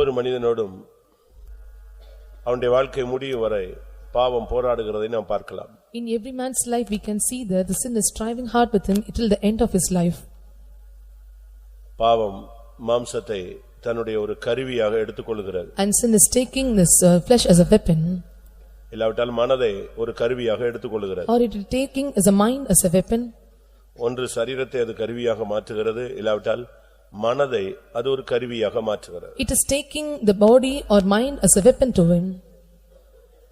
ஒவ்வொரு மனிதனோடும் அவனுடைய வாழ்க்கை முடியும் வரை பாவம் போராடுகிறதை நாம் பார்க்கலாம். In every man's life we can see that the sin is striving hard with him till the end of his life. பாவம் மாம்சத்தை தன்னுடைய ஒரு கருவியாக எடுத்துக்கொள்கிறது. And sin is taking this flesh as a weapon. இல்லாவிட்டால் மனதை ஒரு கருவியாக எடுத்துக்கொள்கிறது. Or it is taking as a mind as a weapon. ஒன்று சரீரத்தை அது கருவியாக மாற்றுகிறது, இல்லாவிட்டால் மனதை அது ஒரு கருவியாக மாற்றுகிறது. It is taking the body or mind as a weapon to him.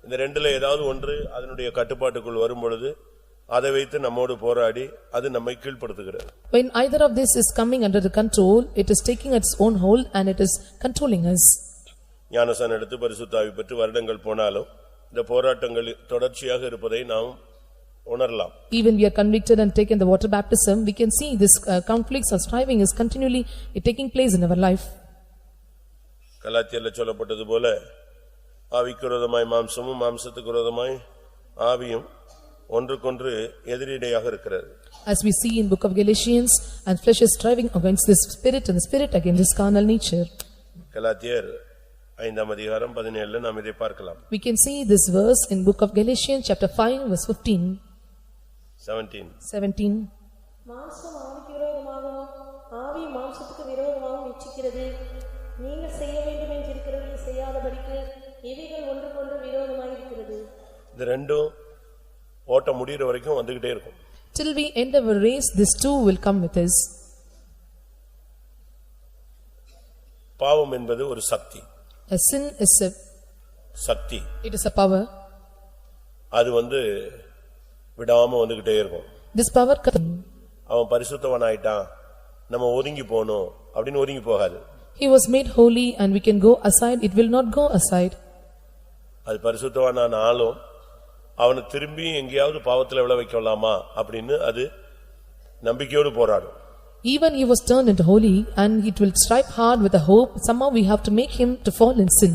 இந்த ரெண்டுல ஏதாவது ஒன்று அதனுடைய கட்டுப்பாட்டுக்குள் வரும் பொழுது அதை வைத்து நம்மோடு போராடி அது நம்மை கீழ்ப்படுத்துகிறது. When either of this is coming under the control, it is taking its own hold and it is controlling us. ஞானஸ்நானம் எடுத்து பரிசுத்த ஆவி பெற்று வருடங்கள் போனாலும் இந்த போராட்டங்கள் தொடர்ச்சியாக இருப்பதை நாம் உணரலாம். Even we are convicted and taken the water baptism, we can see this conflicts or striving is continually taking place in our life. கலாத்தியர்ல சொல்லப்பட்டது போல ஆவிக்கு விரோதமாய் மாம்சமும் மாம்சத்துக்கு விரோதமாய் ஆவியும் ஒன்றுக்கொன்று எதிரிடையாக இருக்கிறது. As we see in book of Galatians, and flesh is striving against this spirit and the spirit against this carnal nature. கலாத்தியர் 5ஆம் அதிகாரம் 17ல நாம் இதை பார்க்கலாம். We can see this verse in book of Galatians chapter 5 verse 15. 17. மாம்சம் ஆவிக்கு விரோதமாகவும் ஆவி மாம்சத்துக்கு விரோதமாகவும் இச்சிக்கிறது. நீங்கள் செய்ய வேண்டும் என்று இருக்கிறதை செய்யாதபடிக்கு இவைகள் ஒன்றுக்கொன்று விரோதமாக இருக்கிறது. இந்த ரெண்டும் ஓட்ட முடியற வரைக்கும் வந்துகிட்டே இருக்கும். Till we end our race, these two will come with us. பாவம் என்பது ஒரு சக்தி. A sin is a Sakthi. It is a power. அது விடாம வந்துகிட்டே இருக்கும். This power அவன் பரிசுத்தவன் ஆயிட்டான், நம்ம ஒதுங்கி போணும் அப்படின்னு ஒதுங்கி போகாது. He was made holy and we can go aside, it will not go aside. அது பரிசுத்தவனான ஆளும் அவனை திரும்பி எங்கேயாவது பாவத்துல விழ வைக்கலாமா அப்படின்னு அது நம்பிக்கையோடு போராடும். Even he was turned into holy and it will strive hard with a hope, somehow we have to make him to fall in sin.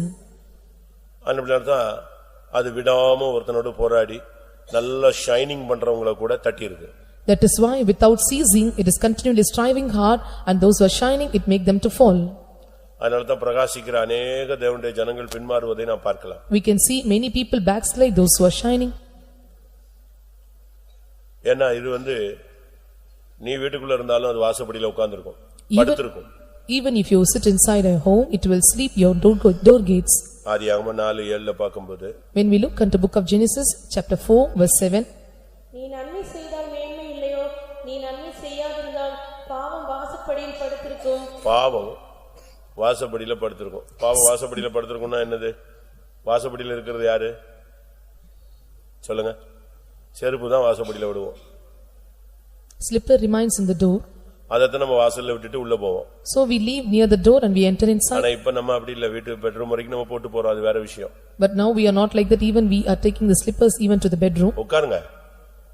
அன்னைக்குதான் அது விடாம ஒருத்தனோடு போராடி நல்ல ஷைனிங் பண்றவங்கள கூட தட்டி இருக்கு. That is why without ceasing it is continually striving hard and those who are shining it make them to fall. அதனாலதான் பிரகாசிக்கிற अनेक தேவனுடைய ஜனங்கள் பின்மாறுவதை நாம் பார்க்கலாம். We can see many people backslide those who are shining. ஏன்னா இது நீ வீட்டுக்குள்ள இருந்தாலும் அது வாசப்படியில உட்கார்ந்திருக்கும், படுத்திருக்கும். Even if you sit inside a home, it will sleep your door gates. ஆதியாகமம் 4:7ல பாக்கும்போது When we look into book of Genesis chapter 4 verse 7, நீ நன்மை செய்தால் மேன்மை இல்லையோ, நீ நன்மை செய்யாதிருந்தால் பாவம் வாசப்படியில் படுத்திருக்கும். பாவம் வாசப்படியில படுத்திருக்கும். பாவம் வாசப்படியில படுத்திருக்கும்னா என்னது? வாசப்படியில இருக்கிறது யாரு சொல்லுங்க? செருப்பு தான் வாசப்படியில விடுவோம். Slipper remains in the door. அதத்தை நம்ம வாசல்ல விட்டுட்டு உள்ள போவோம். So we leave near the door and we enter inside. ஆனா இப்ப நம்ம அப்படி இல்ல, வீட்டு பெட்ரூம் வரைக்கும் நம்ம போட்டு போறோம், அது வேற விஷயம். But now we are not like that, even we are taking the slippers even to the bedroom. உட்காருங்க,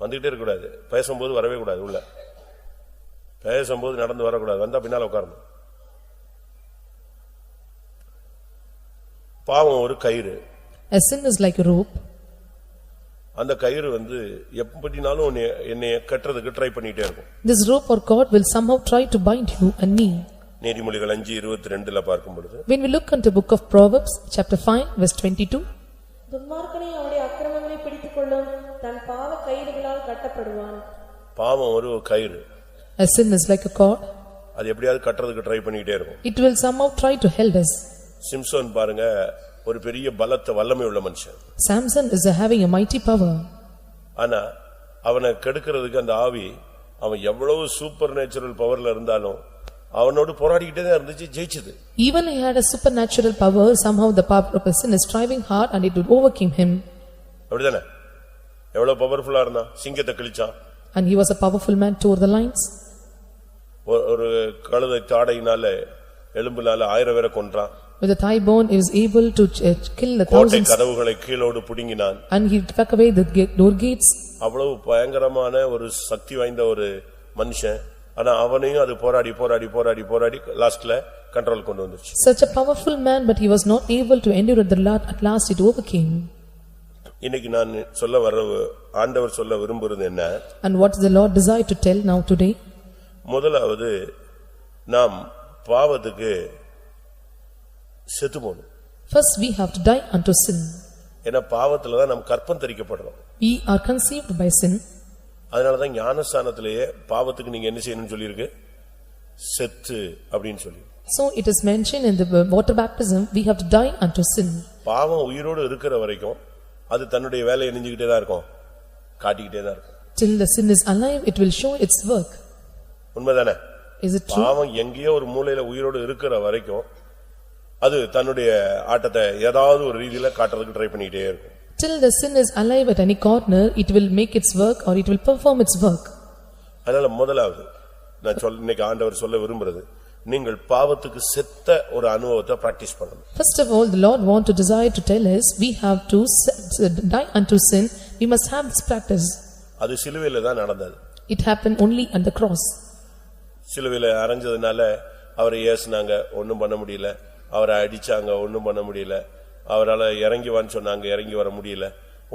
வந்துட்டே இருக்க கூடாது, பேசும்போது வரவே கூடாது, உள்ள பேசும்போது நடந்து வரக்கூடாது, வந்தா பின்னால உட்காரணும். பாவம் ஒரு கயிறு. A sin is like a rope. அந்த கயிறு எப்படினாலும் என்னை கட்டறதுக்கு ட்ரை பண்ணிட்டே இருக்கும். This rope or cord will somehow try to bind you and me. நீதிமொழிகள் 5:22ல பார்க்கும் பொழுது, When we look into book of Proverbs chapter 5 verse 22, துன்மார்க்கனை அவருடைய அக்கிரமங்களை பிடித்துக்கொள்ளும், தன் பாவ கயிறுகளால் கட்டப்படுவான். பாவம் ஒரு கயிறு. A sin is like a cord. அது எப்படியாவது கட்டறதுக்கு ட்ரை பண்ணிட்டே இருக்கும். It will somehow try to hold us. Samson பாருங்க, ஒரு பெரிய பலத்த வல்லமை உள்ள மனுஷன். Samson is having a mighty power. ஆனா அவனை கெடுக்கிறதுக்கு அந்த ஆவி, அவன் எவ்வளவு சூப்பர் நேச்சுரல் பவர்ல இருந்தாலும் அவனோடு போராடிக்கிட்டே தான் இருந்துச்சு, ஜெயிச்சது. Even he had a supernatural power, somehow the power of a sin is striving hard and it would overcome him. அப்படிதானே? எவ்வளவு பவர்ஃபுல்லா இருந்தான், சிங்கத்தை கிழிச்சான். And he was a powerful man, tore the lions. ஒரு கழுதை தாடையினால எலும்புனால 1000 பேரை கொன்றான். With the thigh bone he was able to kill the கோட்டை thousands. கதவுகளை கீழோடு புடுங்கினான். And he took away the door gates. அவ்வளவு பயங்கரமான ஒரு சக்தி வாய்ந்த ஒரு மனுஷன். ஆனா அவனையும் அது போராடி போராடி போராடி போராடி லாஸ்ட்ல கண்ட்ரோல் கொண்டு வந்துச்சு. Such a powerful man, but he was not able to endure the Lord. At last it overcame. இன்னைக்கு நான் சொல்ல வர ஆண்டவர் சொல்ல விரும்புறது என்ன? And what does the Lord desire to tell now today? முதலாவது, நாம் பாவத்துக்கு செத்து போணும். First we have to die unto sin. ஏன்னா பாவத்துல தான் நாம் கற்பம் தரிக்கப்படுறோம். We are conceived by sin. அதனால தான் ஞானஸ்நானத்திலேயே பாவத்துக்கு நீங்க என்ன செய்யணும்னு சொல்லிருக்கு? செத்து அப்படினு சொல்லி. So it is mentioned in the water baptism we have to die unto sin. பாவம் உயிரோடு இருக்கிற வரைக்கும் அது தன்னுடைய வேலையை செஞ்சிட்டே தான் இருக்கும், காட்டிக்கிட்டே தான் இருக்கும். Till the sin is alive it will show its work. உண்மைதானே? Is it true? பாவம் எங்கேயோ ஒரு மூலையில உயிரோடு இருக்கிற வரைக்கும் அது தன்னுடைய ஆட்டத்தை ஏதாவது ஒரு ரீதியில காட்டுறதுக்கு ட்ரை பண்ணிட்டே இருக்கும். Till the sin is alive at any corner it will make its work or it will perform its work. அதனால முதலாவது நான் இன்னைக்கு ஆண்டவர் சொல்ல விரும்புறது, நீங்கள் பாவத்துக்கு செத்த ஒரு அனுபவத்தை பிராக்டீஸ் பண்ணணும். First of all the Lord want to desire to tell us we have to die unto sin. We must have this practice. அது சிலுவையில தான் நடந்தது. It happened only on the cross. சிலுவையில அறைஞ்சதுனால அவரை ஏசுனாங்க, ஒண்ணும் பண்ண முடியல. அவரை அடிச்சாங்க, ஒண்ணும் பண்ண முடியல. அவரால இறங்கி வான்னு சொன்னாங்க, இறங்கி வர முடியல.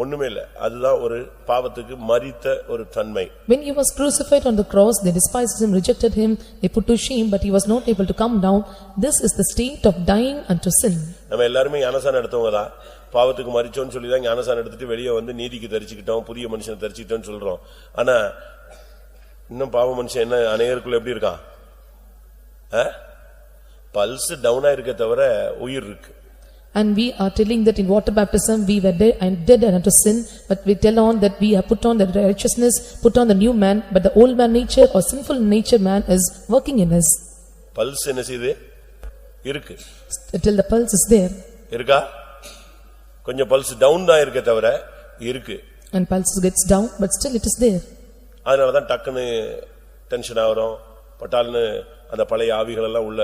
ஒண்ணுமே இல்ல. அதுதான் ஒரு பாவத்துக்கு மரித்த ஒரு தன்மை. When he was crucified on the cross they despised him, rejected him, they put to shame, but he was not able to come down. This is the state of dying unto sin. நம்ம எல்லாரும் ஞானசானம் எடுத்தவங்க தான். பாவத்துக்கு மரிச்சோம்னு சொல்லி தான் ஞானசானம் எடுத்துட்டு வெளியே வந்து நீதிக்கு தரிச்சுக்கிட்டோம், புதிய மனுஷனை தரிச்சுக்கிட்டோம்னு சொல்றோம். ஆனா இன்னும் பாவ மனுஷன் என்ன அநேகருக்குள்ள எப்படி இருக்கான்? பல்ஸ் டவுனா இருக்க தவிர உயிர் இருக்கு. And we are telling that in water baptism we were dead unto sin, but we tell on that we have put on the righteousness, put on the new man, but the old man nature or sinful nature man is working in us. Pulse என்ன செய்யுது? இருக்கு. Till the pulse is there. இருக்கா? கொஞ்சம் pulse down தான் இருக்க தவிர இருக்கு. And pulse gets down but still it is there. அதனால தான் டக்குன்னு டென்ஷன் ஆவறோம், பட்டால்னு அந்த பழைய ஆவிகள் எல்லாம் உள்ள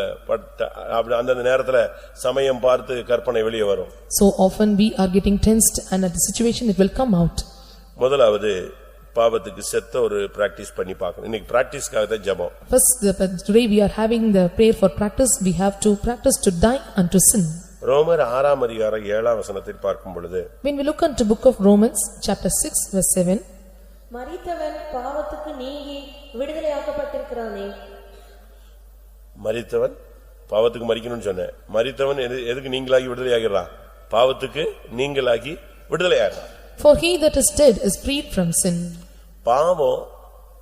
அந்த நேரத்துல சமயம் பார்த்து கற்பனை வெளியே வரும். So often we are getting tensed and at the situation it will come out. முதலாவது பாவத்துக்கு செத்த ஒரு பிராக்டீஸ் பண்ணி பார்க்கணும். இன்னைக்கு பிராக்டீஸ்க்காக தான் ஜெபம். First today we are having the prayer for practice. We have to practice to die unto sin. ரோமர் 6 அதிகாரம் 7 வசனத்தில் பார்க்கும் பொழுது, When we look into book of Romans chapter 6 verse 7, மரித்தவன் பாவத்துக்கு நீங்கி விடுதலையாக்கப்பட்டிருக்கிறானே. மரித்தவன் பாவத்துக்கு மரிக்கணும்னு சொன்னேன். மரித்தவன் எதுக்கு நீங்களாகி விடுதலையாகிறான்? பாவத்துக்கு நீங்களாகி விடுதலையாகிறான். For he that is dead is freed from sin. பாவம்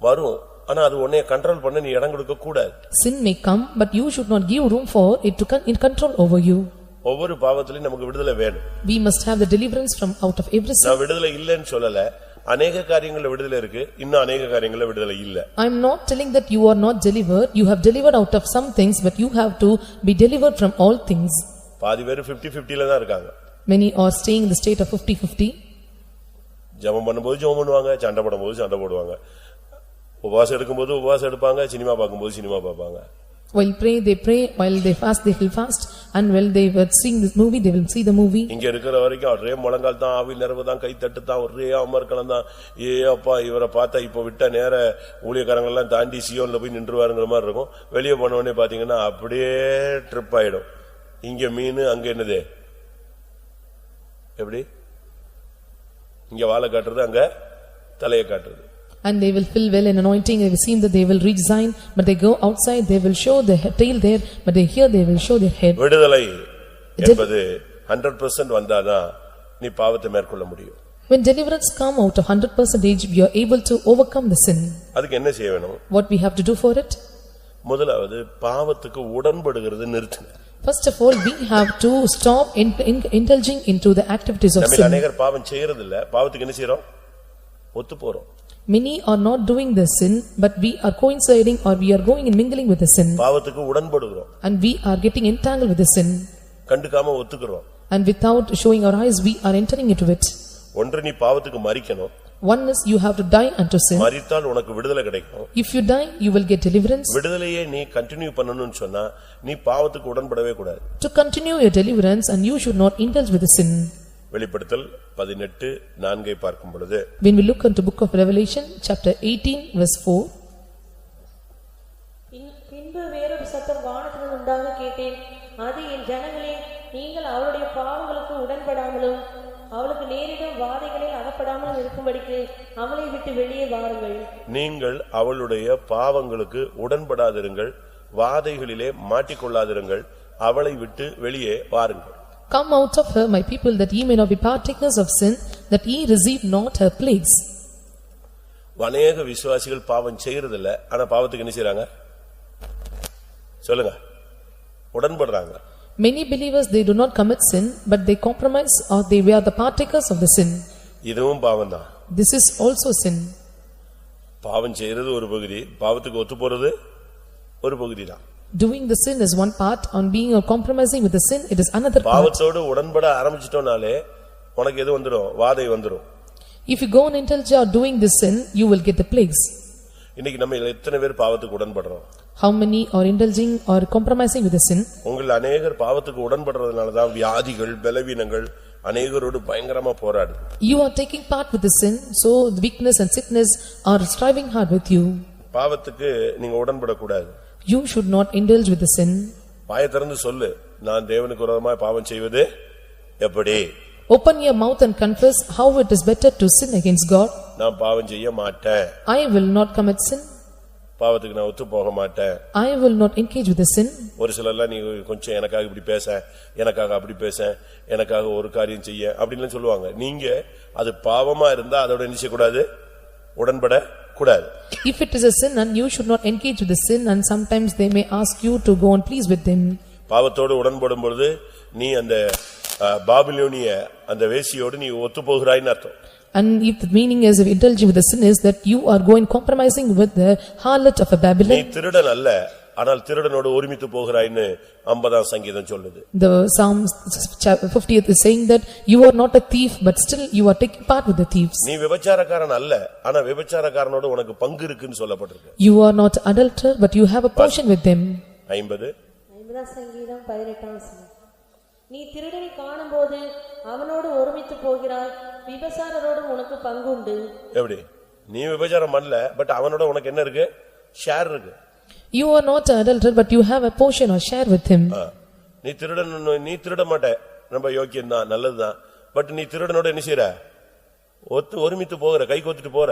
வரும், ஆனா அது உன்னை கண்ட்ரோல் பண்ண நீ இடம் கொடுக்க கூடாது. Sin may come but you should not give room for it to control over you. ஒவ்வொரு பாவத்திலும் நமக்கு விடுதலை வேணும். We must have the deliverance from out of every sin. நான் விடுதலை இல்லைன்னு சொல்லல, அநேக காரியங்கள்ல விடுதலை இருக்கு, இன்னும் அநேக காரியங்கள்ல விடுதலை இல்ல. I am not telling that you are not delivered. You have delivered out of some things but you have to be delivered from all things. பாதி பேர் 50-50ல தான் இருக்காங்க. Many are staying in the state of 50-50. ஜெபம் பண்ணும்போது ஜெபம் பண்ணுவாங்க, சண்டை போடும்போது சண்டை போடுவாங்க. உபவாசம் எடுக்கும்போது உபவாசம் எடுப்பாங்க, சினிமா பார்க்கும்போது சினிமா பார்ப்பாங்க. While they pray, while they fast they will fast, and while they were seeing this movie they will see the movie. இங்க இருக்கிற வரைக்கும் ஒரே முழங்கால் தான், ஆவி நிறைவு தான், கை தட்டு தான், ஒரே அமர்க்கலாம் தான். அப்பா இவரை பார்த்தா இப்ப விட்ட நேர ஊழியக்காரங்க எல்லாம் தாண்டி சியோன்ல போய் நின்றுவாருங்கிற மாதிரி இருக்கும். வெளியே போன உடனே பாத்தீங்கன்னா அப்படியே ட்ரிப் ஆயிடும். இங்க மீன், அங்க என்னது எப்படி? இங்க வாழை காட்டுறது, அங்க தலையை காட்டுறது. And they will fill well in anointing. They will seem that they will reach Zion, but they go outside, they will show their tail there, but here they will show their head. விடுதலை என்பது 100% வந்தாதான் நீ பாவத்தை மேற்கொள்ள முடியும். When deliverance come out of 100%, we are able to overcome the sin. அதுக்கு என்ன செய்ய வேணும்? What we have to do for it? முதலாவது பாவத்துக்கு உடன்படுகிறது நிறுத்துங்க. First of all, we have to stop indulging into the activities of sin. அநேகர் பாவம் செய்யறது இல்ல, பாவத்துக்கு என்ன செய்றோம்? ஒத்து போறோம். Many are not doing the sin, but we are coinciding or we are going and mingling with the sin. பாவத்துக்கு உடன்படுகிறோம். And we are getting entangled with the sin. கண்டுக்காம ஒத்துக்குறோம். And without showing our eyes, we are entering into it. ஒன்று நீ பாவத்துக்கு மரிக்கணும். One is you have to die unto sin. மரித்தால் உனக்கு விடுதலை கிடைக்கும். If you die, you will get deliverance. விடுதலையே நீ continue பண்ணணும்னு சொன்னா நீ பாவத்துக்கு உடன்படவே கூடாது. To continue your deliverance and you should not indulge with the sin. வெளிப்படுத்தல் 18:4 பார்க்கும் பொழுது, When we look into book of Revelation chapter 18 verse 4, பின்பு வேறொரு சத்தம் வானத்திலிருந்து உண்டாக கேட்டேன். அது என் ஜனங்களே, நீங்கள் அவருடைய பாவங்களுக்கு உடன்படாமலும் அவளுக்கு நேரிடும் வாதைகளில் அகப்படாமலும் இருக்கும்படிக்கு அவளை விட்டு வெளியே வாருங்கள். நீங்கள் அவளுடைய பாவங்களுக்கு உடன்படாதிருங்கள், வாதைகளிலே மாட்டிக்கொள்ளாதிருங்கள், அவளை விட்டு வெளியே வாருங்கள். Come out of her, my people, that ye may not be partakers of sin, that ye receive not her plagues. அநேக விசுவாசிகள் பாவம் செய்யறதில்ல, ஆனா பாவத்துக்கு என்ன செய்றாங்க சொல்லுங்க? உடன்படுறாங்க. Many believers, they do not commit sin, but they compromise or they are the partakers of the sin. இதுவும் பாவம்தான். This is also sin. பாவம் செய்யறது ஒரு பகுதி, பாவத்துக்கு ஒத்து போறது ஒரு பகுதி தான். Doing the sin is one part, on being or compromising with the sin, it is another part. பாவத்தோடு உடன்பட ஆரம்பிச்சிட்டோம்னாலே உனக்கு எது வந்துரும்? வாதை வந்துரும். If you go and indulge or doing this sin, you will get the plagues. இன்னைக்கு நம்ம எத்தனை பேர் பாவத்துக்கு உடன்படுறோம்? How many are indulging or compromising with the sin? உங்கள் அநேகர் பாவத்துக்கு உடன்படுறதுனால தான் வியாதிகள், பலவீனங்கள் அநேகரோடு பயங்கரமா போராடு. You are taking part with the sin, so the weakness and sickness are striving hard with you. பாவத்துக்கு நீங்க உடன்படக்கூடாது. You should not indulge with the sin. வாயை திறந்து சொல்லு, நான் தேவனுக்கு விரோதமாய் பாவம் செய்வது எப்படி? Open your mouth and confess how it is better to sin against God. நான் பாவம் செய்ய மாட்டேன். I will not commit sin. பாவத்துக்கு நான் ஒத்து போக மாட்டேன். I will not engage with the sin. ஒரு சிலர்லாம் நீ கொஞ்சம் எனக்காக இப்படி பேச, எனக்காக அப்படி பேச, எனக்காக ஒரு காரியம் செய்ய அப்படின்னும் சொல்லுவாங்க. நீங்க அது பாவமா இருந்தா அதோட என்ன செய்யக்கூடாது? உடன்பட கூடாது. If it is a sin and you should not engage with the sin, and sometimes they may ask you to go and please with them. பாவத்தோடு உடன்படும் பொழுது நீ அந்த பாபிலோனிய அந்த வேசியோடு நீ ஒத்து போகிறாய்ன்னு அர்த்தம். And if the meaning is of indulging with the sin is that you are going compromising with the harlot of a Babylon. நீ திருடன் அல்ல, ஆனால் திருடனோடு ஒருமித்து போகிறாய்ன்னு 50ஆம் சங்கீதம் சொல்லுது. The Psalm 50th is saying that you are not a thief, but still you are taking part with the thieves. நீ விபச்சாரக்காரன் அல்ல, ஆனா விபச்சாரக்காரனோடு உனக்கு பங்கு இருக்குன்னு சொல்லப்பட்டிருக்கு. You are not adulterer, but you have a portion with them. 50ஆம் சங்கீதம் 18ஆம் வசனம். நீ திருடனை காணும்போது அவனோடு ஒருமித்து போகிறாய், விபசாரரோடு உனக்கு பங்கு உண்டு. எப்படி? நீ விபச்சாரம் பண்ணல, பட் அவனோட உனக்கு என்ன இருக்கு? ஷேர் இருக்கு. You are not an adulterer, but you have a portion or share with him. நீ திருட மாட்ட, ரொம்ப யோக்கியம் தான், நல்லதுதான். பட் நீ திருடனோட என்ன செய்யற? ஒருமித்து போகிற, கை கோத்துட்டு போற.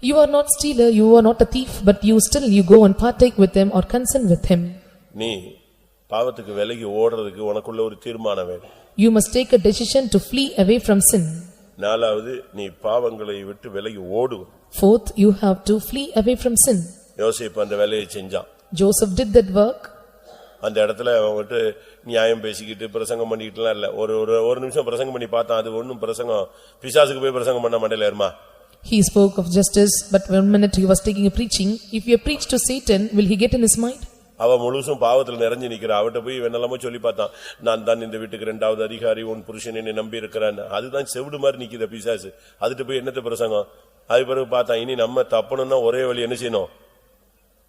You are not stealer, you are not a thief, but you still you go and partake with him or consent with him. நீ பாவத்துக்கு விலகி ஓடுறதுக்கு உனக்குள்ள ஒரு தீர்மானம் வேணும். You must take a decision to flee away from sin. நாலாவது, நீ பாவங்களை விட்டு விலகி ஓடு. Fourth, you have to flee away from sin. யோசேப்பு அந்த வேலையை செஞ்சான். Joseph did that work. அந்த இடத்துல அவன்கிட்ட நியாயம் பேசிக்கிட்டு பிரசங்கம் பண்ணிக்கிட்டுலாம் இல்ல. ஒரு நிமிஷம் பிரசங்கம் பண்ணி பார்த்தான். அது ஒன்னும் பிரசங்கம் பிசாசுக்கு போய் பிரசங்கம் பண்ண மண்டையில ஏறுமா? He spoke of justice, but 1 minute he was taking a preaching. If you preach to Satan, will he get in his mind? அவ முழுசும் பாவத்துல நிறைஞ்சு நிக்கிறா. அவட்ட போய் என்னெல்லாமோ சொல்லி பார்த்தான். நான் தான் இந்த வீட்டுக்கு 2வது அதிகாரி, உன் புருஷன் என்னை நம்பி இருக்கிறான். அதுதான் செவிடு மாதிரி நிக்கிற பிசாசு. அதுட்டு போய் என்னத்த பிரசங்கம்? அது பிறகு பார்த்தான், இனி நம்ம தப்பணும்னா ஒரே வழி என்ன செய்யணும்?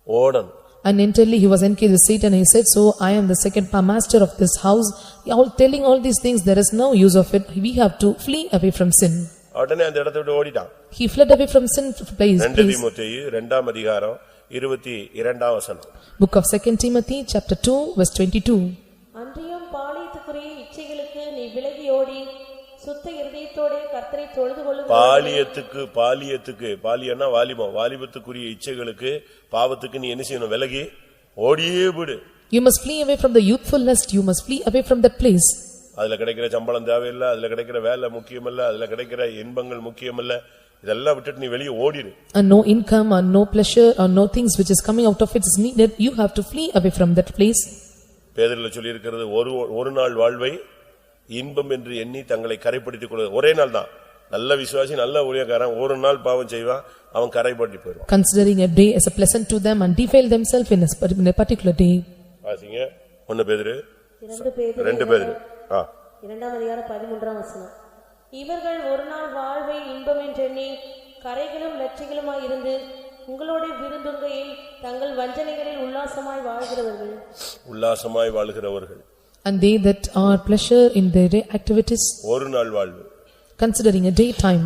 ஓடணும். And entirely he was engaged with Satan. He said, so I am the second master of this house. All telling all these things, there is no use of it. We have to flee away from sin. உடனே அந்த இடத்தை விட்டு ஓடிட்டான். He fled away from sin place. 2 தீமோத்தேயு 2ஆம் அதிகாரம் 22ஆம் வசனம். Book of 2 Timothy chapter 2 verse 22. அன்றியும் பாலியத்துக்குரிய இச்சைகளுக்கு நீ விலகி ஓடி சுத்த இருதயத்தோடே கர்த்தரை தொழுது கொள்ளுங்கள். பாலியன்னா வாலிபம், வாலிபத்துக்குரிய இச்சைகளுக்கு பாவத்துக்கு நீ என்ன செய்யணும்? விலகி ஓடியே விடு. You must flee away from the youthful lust. You must flee away from that place. அதுல கிடைக்கிற சம்பளம் தேவையில்லை, அதுல கிடைக்கிற வேலை முக்கியமல்ல, அதுல கிடைக்கிற இன்பங்கள் முக்கியமல்ல. இதெல்லாம் விட்டுட்டு நீ வெளியே ஓடிரு. And no income or no pleasure or no things which is coming out of it is needed. You have to flee away from that place. பேதுருல சொல்லி இருக்கிறது, ஒரு நாள் வாழ்வை இன்பம் என்று எண்ணி தங்களை கரைப்படுத்திக் கொள்ள. ஒரே நாள் தான். நல்ல விசுவாசி, நல்ல ஊழியக்காரன் ஒரு நாள் பாவம் செய்வான், அவன் கரைப்படுத்தி போயிடுவான். Considering a day as a pleasant to them and defile themselves in a particular day. வாசிங்க 1 பேதுரு 2 பேதுரு 2ஆம் அதிகாரம் 13ஆம் வசனம். இவர்கள் ஒரு நாள் வாழ்வை இன்பம் என்றெண்ணி கரைகளும் லட்சிகளுமாய் இருந்து உங்களோட விருந்துங்கையில் தங்கள் வஞ்சனைகளில் உல்லாசமாய் வாழ்கிறவர்கள். And they that are pleasure in their day activities. ஒரு நாள் வாழ்வு. Considering a day time.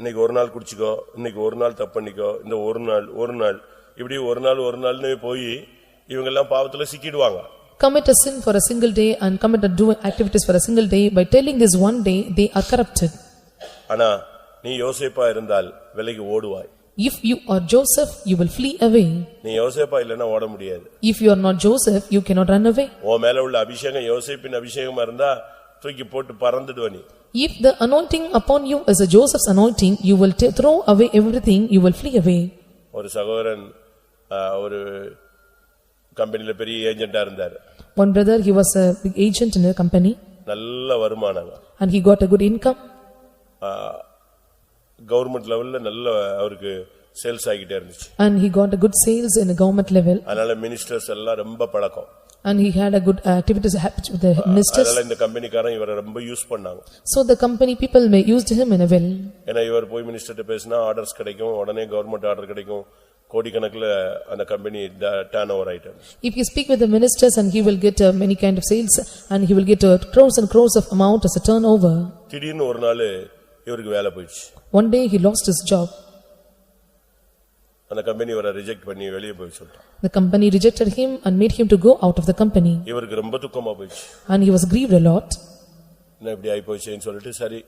இன்னைக்கு ஒரு நாள் குடிச்சுக்கோ, இன்னைக்கு ஒரு நாள் தப்பு பண்ணிக்கோ, இந்த ஒரு நாள் இப்படி ஒரு நாள்னு போய் இவங்க எல்லாம் பாவத்துல சிக்கிடுவாங்க. Commit a sin for a single day and commit a do activities for a single day. By telling this one day, they are corrupted. ஆனா நீ யோசேப்பா இருந்தால் விலகி ஓடுவாய். If you are Joseph, you will flee away. நீ யோசேப்பா இல்லனா ஓட முடியாது. If you are not Joseph, you cannot run away. உன் மேல உள்ள அபிஷேகம் யோசேப்பின் அபிஷேகமா இருந்தா தூக்கி போட்டு பறந்துடுவ நீ. If the anointing upon you is a Joseph's anointing, you will throw away everything, you will flee away. ஒரு சகோதரன் ஒரு கம்பெனில பெரிய ஏஜென்ட்டா இருந்தார். One brother, he was a big agent in a company. நல்ல வருமானம். And he got a good income. Government லெவல்ல நல்ல அவருக்கு சேல்ஸ் ஆகிட்டே இருந்துச்சு. And he got a good sales in a government level. அதனால மினிஸ்டர்ஸ் எல்லாம் ரொம்ப பழக்கம். And he had a good activities with the ministers. அதனால இந்த கம்பெனிக்காரன் இவரை ரொம்ப யூஸ் பண்ணாங்க. So the company people may used him in a well. ஏன்னா இவர் போய் மினிஸ்டர்ட்ட பேசினா ஆர்டர்ஸ் கிடைக்கும், உடனே கவர்மெண்ட் ஆர்டர் கிடைக்கும், கோடிக்கணக்கில் அந்த கம்பெனி டர்ன் ஓவர் ஆயிட்டு. If you speak with the ministers and he will get many kind of sales and he will get crores and crores of amount as a turnover. திடீர்னு ஒரு நாள் இவருக்கு வேலை போயிடுச்சு. One day he lost his job. அந்த company இவரை reject பண்ணி வெளியே போய் சொல்லிட்டான். The company rejected him and made him to go out of the company. இவருக்கு ரொம்ப துக்கமா போயிடுச்சு. And he was grieved a lot. என்ன இப்படி ஆகி போயிடுச்சுன்னு சொல்லிட்டு சரி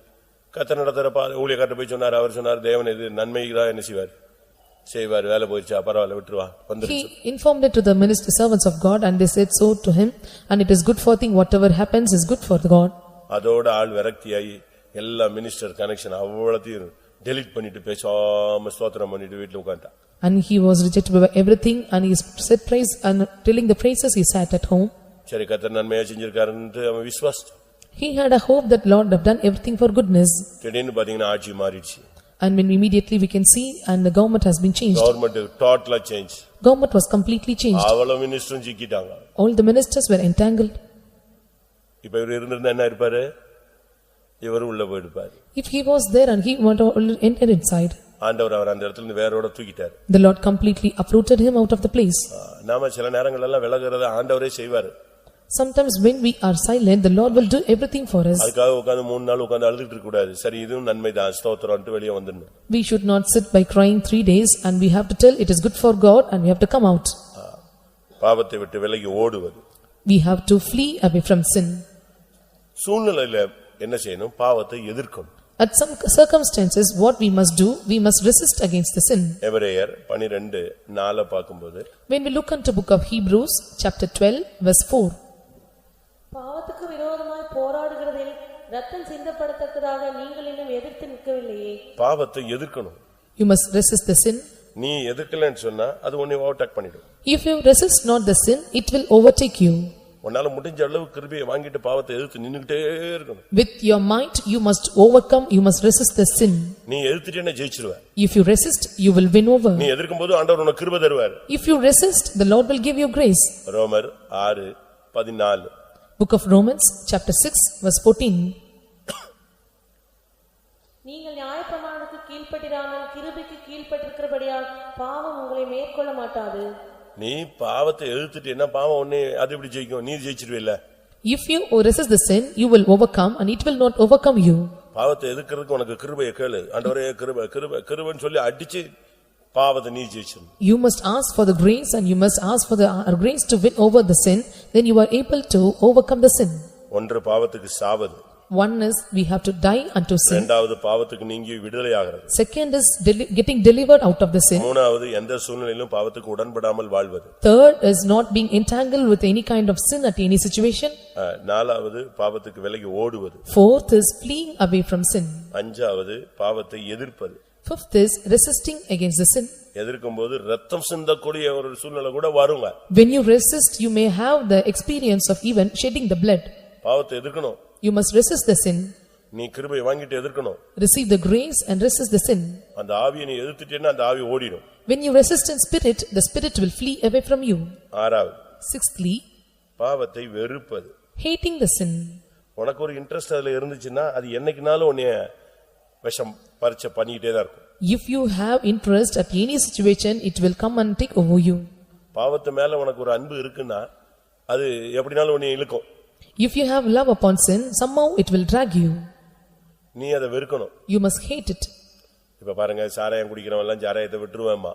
கர்த்தர் நடத்துறப்ப ஊழியக்காரர் போய் சொன்னார். அவர் சொன்னார் தேவன் இது நன்மைதான் என்ன செய்வார், வேலை போயிடுச்சா பரவாயில்ல விட்டுருவா வந்துருச்சு. He informed it to the minister servants of God and they said so to him, and it is good for thing whatever happens is good for the God. அதோட ஆள் விரக்தியாகி எல்லா மினிஸ்டர் கனெக்ஷன் அவ்வளத்தையும் டெலீட் பண்ணிட்டு பேசாம ஸ்தோத்திரம் பண்ணிட்டு வீட்டுல உட்கார்ந்தான். And he was rejected by everything and he said praise and telling the praises he sat at home. சரி கர்த்தர் நன்மையா செஞ்சிருக்காருன்னு அவன் விசுவாசிச்சான். He had a hope that Lord have done everything for goodness. திடீர்னு பாத்தீங்கன்னா ஆட்சி மாறிடுச்சு. And when immediately we can see and the government has been changed. Government totally changed. Government was completely changed. அவள மினிஸ்டரும் சிக்கிட்டாங்க. All the ministers were entangled. இப்ப இவர் இருந்திருந்தா என்ன இருப்பாரு? இவர் உள்ள போயிடுப்பார். If he was there and he went enter inside. ஆண்டவர் அவர் அந்த இடத்துல இருந்து வேரோட தூக்கிட்டார். The Lord completely uprooted him out of the place. நாம சில நேரங்கள் எல்லாம் விலகுறத ஆண்டவரே செய்வார். Sometimes when we are silent, the Lord will do everything for us. அதுக்காக உட்கார்ந்து 3 நாள் உட்கார்ந்து அழுதுட்டு இருக்க கூடாது. சரி இதுவும் நன்மைதான் ஸ்தோத்திரம்னு வெளியே வந்துடணும். We should not sit by crying 3 days and we have to tell it is good for God and we have to come out. பாவத்தை விட்டு விலகி ஓடுவது. We have to flee away from sin. சூழ்நிலையில என்ன செய்யணும்? பாவத்தை எதிர்க்கணும். At some circumstances what we must do, we must resist against the sin. எபிரேயர் 12:4 பாக்கும்போது When we look into book of Hebrews chapter 12 verse 4. பாவத்துக்கு விரோதமாய் போராடுகிறதில் இரத்தம் சிந்தப்படத்தக்கதாக நீங்கள் இன்னும் எதிர்த்து நிற்கவில்லையே. பாவத்தை எதிர்க்கணும். You must resist the sin. நீ எதிர்க்கலன்னு சொன்னா அது உன்னை ஓவர்டேக் பண்ணிடும். If you resist not the sin, it will overtake you. உன்னால முடிஞ்ச அளவு கிருபையை வாங்கிட்டு பாவத்தை எதிர்த்து நின்னுட்டே இருக்கணும். With your might you must overcome, you must resist the sin. நீ எதிர்த்துட்டேன்னா ஜெயிச்சிடுவ. If you resist, you will win over. நீ எதிர்க்கும்போது ஆண்டவர் உனக்கு கிருபை தருவார். If you resist, the Lord will give you grace. ரோமர் 6:14. Book of Romans chapter 6 verse 14. நீங்கள் நியாயப்பிரமாணத்துக்கு கீழ்ப்பட்டிராமல் கிருபைக்கு கீழ்ப்பட்டிருக்கிறபடியால் பாவம் உங்களை மேற்கொள்ள மாட்டாது. நீ பாவத்தை எதிர்த்துட்டேன்னா பாவம் உன்னை அது எப்படி ஜெயிக்கும்? நீ ஜெயிச்சிடுவீல்ல. If you resist the sin, you will overcome and it will not overcome you. பாவத்தை எதிர்க்கிறதுக்கு உனக்கு கிருபையை கேளு. ஆண்டவரே கிருபை கிருபை கிருபைன்னு சொல்லி அடிச்சு பாவத்தை நீ ஜெயிச்சிடணும். You must ask for the grace and you must ask for the grace to win over the sin, then you are able to overcome the sin. ஒன்று பாவத்துக்கு சாவது. One is we have to die unto sin. இரண்டாவது பாவத்துக்கு நீங்கி விடுதலை ஆகிறது. Second is getting delivered out of the sin. மூணாவது எந்த சூழ்நிலையிலும் பாவத்துக்கு உடன்படாமல் வாழ்வது. Third is not being entangled with any kind of sin at any situation. நாலாவது பாவத்துக்கு விலகி ஓடுவது. Fourth is fleeing away from sin. அஞ்சாவது பாவத்தை எதிர்ப்பது. Fifth is resisting against the sin. எதிர்க்கும்போது ரத்தம் சிந்தக்கூடிய ஒரு சூழ்நிலை கூட வருங்க. When you resist, you may have the experience of even shedding the blood. பாவத்தை எதிர்க்கணும். You must resist the sin. நீ கிருபையை வாங்கிட்டு எதிர்க்கணும். Receive the grace and resist the sin. அந்த ஆவியை நீ எதிர்த்துட்டேன்னா அந்த ஆவி ஓடிடும். When you resist in spirit, the spirit will flee away from you. ஆறாவது Sixthly, பாவத்தை வெறுப்பது. hating the sin. உனக்கு ஒரு இன்ட்ரெஸ்ட் அதுல இருந்துச்சுன்னா அது என்னைக்குனாலும் உன்னை விஷம் பரிச்சை பண்ணிக்கிட்டே தான் இருக்கும். If you have interest at any situation, it will come and take over you. பாவத்து மேல உனக்கு ஒரு அன்பு இருக்குன்னா அது எப்படினாலும் உன்னை இழுக்கும். If you have love upon sin, somehow it will drag you. நீ அதை வெறுக்கணும். You must hate it. இப்ப பாருங்க சாராயம் குடிக்கிறவன் எல்லாம் சாராயத்தை விட்டுருவேம்மா,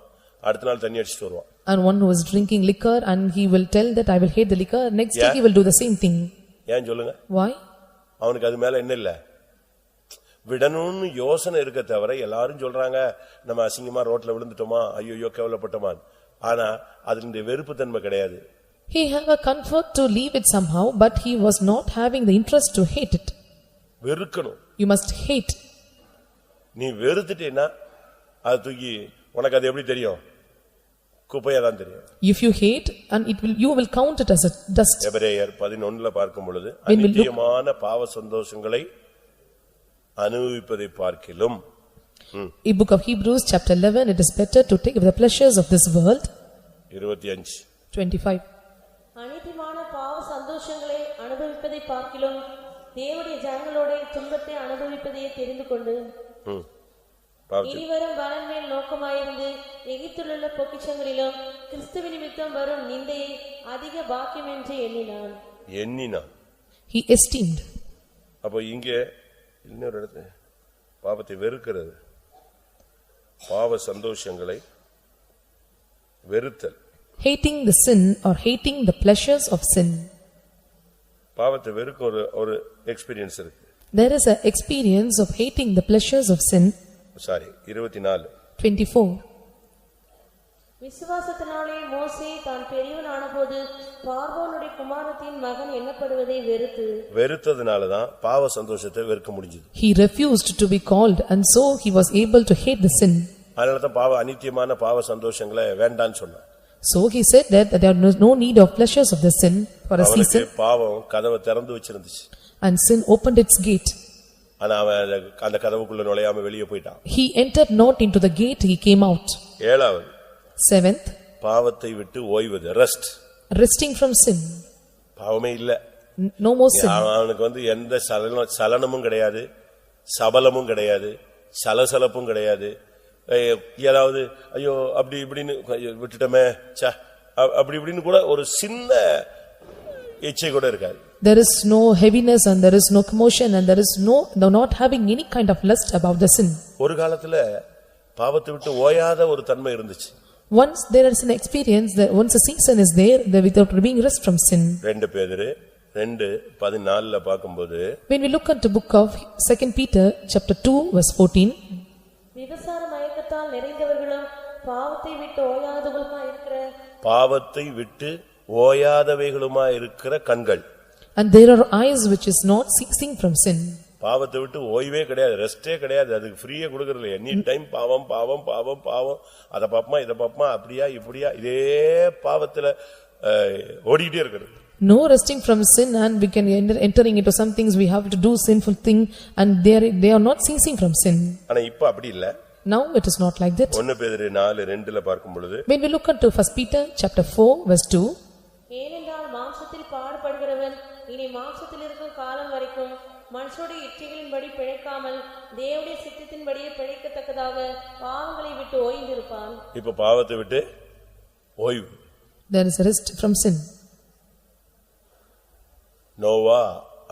அடுத்த நாள் தண்ணி அடிச்சிட்டு வருவான். And one who is drinking liquor and he will tell that I will hate the liquor, next day he will do the same thing. ஏன் சொல்லுங்க? Why? அவனுக்கு அது மேல என்ன இல்ல, விடணும்னு யோசனை இருக்க தவிர எல்லாரும் சொல்றாங்க நம்ம அசிங்கமா ரோட்ல விழுந்துட்டோமா ஐயோ கேவலப்பட்டோமா, ஆனா அதனுடைய வெறுப்பு தன்மை கிடையாது. He have a comfort to leave it somehow, but he was not having the interest to hate it. வெறுக்கணும். You must hate. நீ வெறுத்துட்டேன்னா அது தூக்கி உனக்கு அது எப்படி தெரியும்? குப்பையா தான் தெரியும். If you hate, and you will count it as a dust. எபிரேயர் 11ல பார்க்கும் பொழுது அநித்தியமான பாவ சந்தோஷங்களை அனுபவிப்பதை பார்க்கிலும். In book of Hebrews chapter 11, it is better to take the pleasures of this world. 25. அநித்தியமான பாவ சந்தோஷங்களை அனுபவிப்பதை பார்க்கிலும் தேவனுடைய ஜனங்களோட துன்பத்தை அனுபவிப்பதையே தெரிந்து கொண்டு இனிவரும் பலன் மேல் நோக்கமாயிருந்து எகிப்திலுள்ள பொக்கிஷங்களிலும் கிறிஸ்துவின் நிமித்தம் வரும் நிந்தையை அதிக பாக்கியம் என்று எண்ணினான். He esteemed. அப்போ இங்கே இன்னொரு இடத்துல பாவத்தை வெறுக்கிறது, பாவ சந்தோஷங்களை வெறுத்தல். Hating the sin or hating the pleasures of sin. பாவத்தை வெறுக்க ஒரு எக்ஸ்பீரியன்ஸ் இருக்கு. There is an experience of hating the pleasures of sin. 24. விசுவாசத்தினாலே மோசே தான் பெரியவன் ஆனபோது பார்வோனுடைய குமாரத்தின் மகன் எண்ணப்படுவதை வெறுத்ததனால தான் பாவ சந்தோஷத்தை வெறுக்க முடிஞ்சது. He refused to be called, and so he was able to hate the sin. அதனால தான் பாவ அநித்தியமான பாவ சந்தோஷங்களை வேண்டான்னு சொன்னான். So he said that there was no need of pleasures of the sin for a season. பாவம் கதவை திறந்து வச்சிருந்துச்சு. And sin opened its gate. ஆனா அவன் அந்த கதவுக்குள்ள நுழையாம வெளியே போய்ட்டான். He entered not into the gate, he came out. 7th, பாவத்தை விட்டு ஓய்வது, rest. Resting from sin. பாவமே இல்ல. No more sin. அவனுக்கு எந்த சலனமும் கிடையாது, சபலமும் கிடையாது, சலசலப்பும் கிடையாது. ஏதாவது ஐயோ அப்படி இப்படின்னு விட்டுட்டமே அப்படி இப்படின்னு கூட ஒரு சின்ன இச்சை கூட இருக்காது. There is no heaviness and there is no commotion and there is no not having any kind of lust about the sin. ஒரு காலத்துல பாவத்தை விட்டு ஓயாத ஒரு தன்மை இருந்துச்சு. Once there is an experience that once a season is there without being rest from sin. 2 பேதுரு 2:14ல பாக்கும்போது when we look at the book of 2 Peter chapter 2 verse 14, விபசார மயக்கத்தால் நிறைந்தவர்களும் பாவத்தை விட்டு ஓயாதவைகளுமா இருக்கிற கண்கள். And there are eyes which is not ceasing from sin. பாவத்தை விட்டு ஓய்வே கிடையாது, ரெஸ்டே கிடையாது, அதுக்கு ஃப்ரீயே கொடுக்கறது. எனி டைம் பாவம் பாவம் பாவம் பாவம், அத பாப்பமா இத பாப்பமா, அப்படியா இப்படியா, இதே பாவத்துல ஓடிட்டே இருக்கிறது. No resting from sin, and we can entering into some things we have to do sinful thing, and they are not ceasing from sin. ஆனா இப்ப அப்படி இல்ல. Now it is not like that. 1 பேதுரு 4:2ல பார்க்கும் பொழுது when we look into 1 Peter chapter 4 verse 2, ஏனென்றால் மாம்சத்தில் பாடுபடுகிறவன் இனி மாம்சத்தில் இருக்கும் காலம் வரைக்கும் மனுஷருடைய இச்சைகளின்படி பிழைக்காமல் தேவனுடைய சித்தத்தின்படியே பிழைக்கத்தக்கதாக பாவங்களை விட்டு ஓய்ந்திருப்பான். இப்ப பாவத்தை விட்டு ஓய்வு. There is a rest from sin. Noah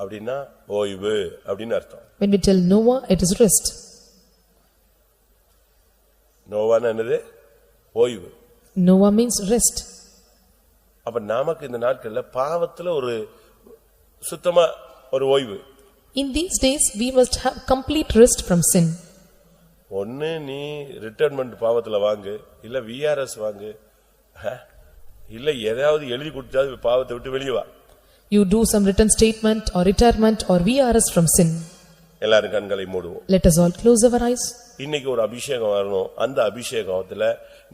அப்படினா ஓய்வு அப்படினு அர்த்தம். When we tell Noah, it is rest. நோவானா என்னது? ஓய்வு. Noah means rest. அப்ப நமக்கு இந்த நாட்கள்ல பாவத்துல ஒரு சுத்தமா ஒரு ஓய்வு. In these days we must have complete rest from sin. ஒண்ணு நீ ரிட்டையர்மென்ட் பாவத்துல வாங்கு, இல்ல விஆர்எஸ் வாங்கு, இல்ல ஏதாவது எழுதி கொடுத்தாது பாவத்தை விட்டு வெளிய வா. You do some written statement or retirement or VRS from sin. எல்லாரும் கண்களை மூடுவோம். Let us all close our eyes. இன்னைக்கு ஒரு அபிஷேகம் வரணும். அந்த அபிஷேகத்துல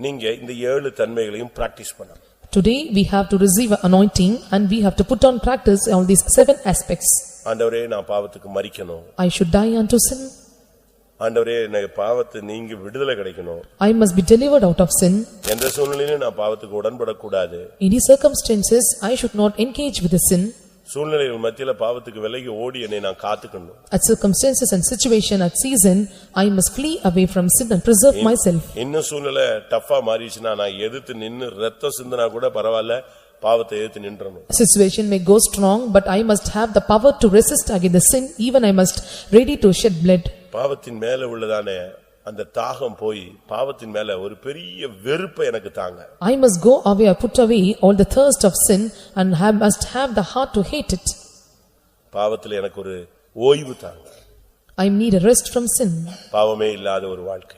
நீங்க இந்த 7 தன்மைகளையும் பிராக்டீஸ் பண்ணணும். Today we have to receive an anointing and we have to put on practice all these 7 aspects. ஆண்டவரே நான் பாவத்துக்கு மரிக்கணும். I should die unto sin. ஆண்டவரே எனக்கு பாவத்தை நீங்க விடுதலை கிடைக்கணும். I must be delivered out of sin. எந்த சூழ்நிலையிலும் நான் பாவத்துக்கு உடன்பட கூடாது. In these circumstances I should not engage with the sin. சூழ்நிலைகள் மத்தியில பாவத்துக்கு விலகி ஓடி என்னை நான் காத்துக்கணும். At circumstances and situation at season I must flee away from sin and preserve myself. இன்னும் சூழ்நிலை டஃபா மாறிச்சுனா நான் எதிர்த்து நின்னு ரத்தம் சிந்தினா கூட பரவாயில்லை, பாவத்தை எதிர்த்து நின்றணும். Situation may go strong, but I must have the power to resist against the sin. Even I must ready to shed blood. பாவத்தின் மேல உள்ளதானே அந்த தாகம் போய் பாவத்தின் மேல ஒரு பெரிய வெறுப்பை எனக்கு தாங்க. I must go away or put away all the thirst of sin and must have the heart to hate it. பாவத்துல எனக்கு ஒரு ஓய்வு தாங்க. I need a rest from sin. பாவமே இல்லாத ஒரு வாழ்க்கை.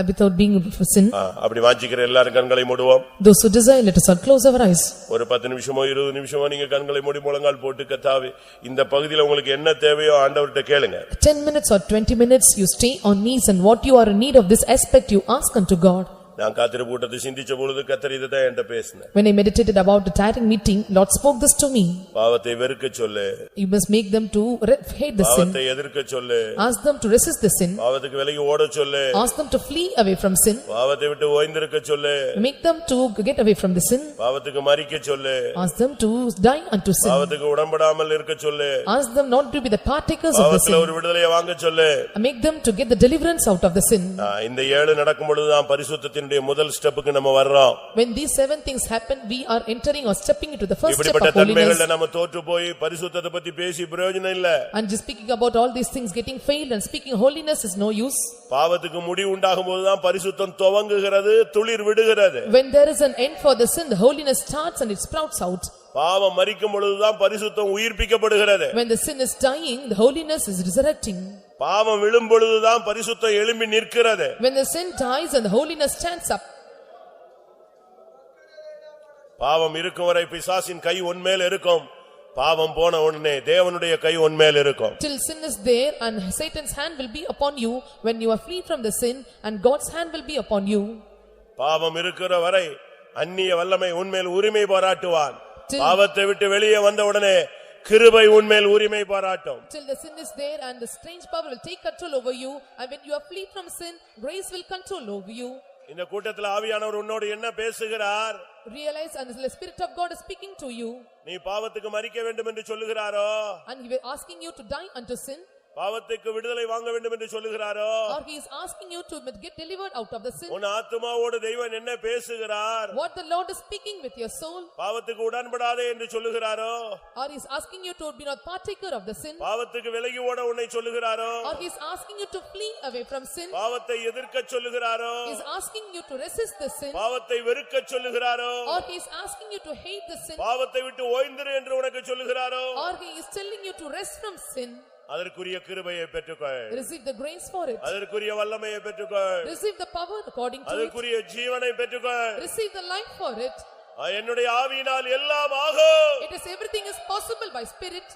Without being for sin. அப்படி வாஞ்சிக்கிற எல்லாரும் கண்களை மூடுவோம். Those who desire, let us all close our eyes. ஒரு 10 நிமிஷமோ 20 நிமிஷமோ நீங்க கண்களை மூடி முழங்கால் போட்டு கர்த்தாவே இந்த பகுதியில் உங்களுக்கு என்ன தேவையோ ஆண்டவர்ட்ட கேளுங்க. 10 minutes or 20 minutes you stay on knees and what you are in need of this aspect you ask unto God. நான் காத்திருப்பு கூட்டத்தை சிந்திச்ச பொழுது கர்த்தர் இதைத்தான் என்கிட்ட பேசினார். When I meditated about the tiring meeting, Lord spoke this to me. பாவத்தை வெறுக்க சொல்லு. You must make them to hate the sin. பாவத்தை எதிர்க்க சொல்லு. Ask them to resist the sin. பாவத்துக்கு விலகி ஓட சொல்லு. Ask them to flee away from sin. பாவத்தை விட்டு ஓய்ந்திருக்க சொல்லு. Make them to get away from the sin. பாவத்துக்கு மரிக்க சொல்லு. Ask them to die unto sin. பாவத்துக்கு உடன்படாமல் இருக்க சொல்லு. Ask them not to be the partakers of the sin. பாவத்துல ஒரு விடுதலையை வாங்க சொல்லு. Make them to get the deliverance out of the sin. இந்த 7 நடக்கும் பொழுது தான் பரிசுத்தத்தினுடைய முதல் ஸ்டெப்புக்கு நம்ம வர்றோம். When these 7 things happen, we are entering or stepping into the first step of இப்படிப்பட்ட holiness. தன்மைகள்ல நம்ம தோற்று போய் பரிசுத்தத்தை பத்தி பேசி பிரயோஜனம் இல்ல. And just speaking about all these things getting failed and speaking holiness is no use. பாவத்துக்கு முடிவு உண்டாகும் போது தான் பரிசுத்தம் துவங்குகிறது, துளிர் விடுகிறது. When there is an end for the sin, the holiness starts and it sprouts out. பாவம் மரிக்கும் பொழுது தான் பரிசுத்தம் உயிர்ப்பிக்கப்படுகிறது. When the sin is dying, the holiness is resurrecting. பாவம் விழும் பொழுது தான் பரிசுத்தம் எழும்பி நிற்கிறது. When the sin dies and the holiness stands up. பாவம் இருக்கும் வரை பிசாசின் கை உன்மேல் இருக்கும். பாவம் போன உடனே தேவனுடைய கை உன்மேல் இருக்கும். Till sin is there and Satan's hand will be upon you when you are free from the sin and God's hand will be upon you. பாவம் இருக்கிற வரை அந்நிய வல்லமை உன்மேல் உரிமை பாராட்டுவான். பாவத்தை விட்டு வெளியே வந்த உடனே கிருபை உன்மேல் உரிமை பாராட்டும். Till the sin is there and the strange power will take control over you, and when you are free from sin, grace will control over you. இந்த கூட்டத்தில் ஆவியானவர் உன்னோடு என்ன பேசுகிறார்? Realize and the Spirit of God is speaking to you. நீ பாவத்துக்கு மரிக்க வேண்டும் என்று சொல்லுகிறாரோ? And he is asking you to die unto sin. பாவத்துக்கு விடுதலை வாங்க வேண்டும் என்று சொல்லுகிறாரோ? Or he is asking you to get delivered out of the sin. உன் ஆத்துமாவோடு தெய்வன் என்ன பேசுகிறார்? What the Lord is speaking with your soul. பாவத்துக்கு உடன்படாதே என்று சொல்லுகிறாரோ? Or he is asking you to be not partaker of the sin. பாவத்துக்கு விலகி ஓட உன்னை சொல்லுகிறாரோ? Or he is asking you to flee away from sin. பாவத்தை எதிர்க்க சொல்லுகிறாரோ? He is asking you to resist the sin. பாவத்தை வெறுக்க சொல்லுகிறாரோ? Or he is asking you to hate the sin. பாவத்தை விட்டு ஓய்ந்திரு என்று உனக்கு சொல்லுகிறாரோ? Or he is telling you to rest from sin. அதற்குரிய கிருபையை பெற்றுக்கொள். Receive the grace for it. அதற்குரிய வல்லமையை பெற்றுக்கொள். Receive the power according to it. அதற்குரிய ஜீவனை பெற்றுக்கொள். Receive the life for it. என்னுடைய ஆவியினால் எல்லாம் ஆகும். It is everything is possible by spirit.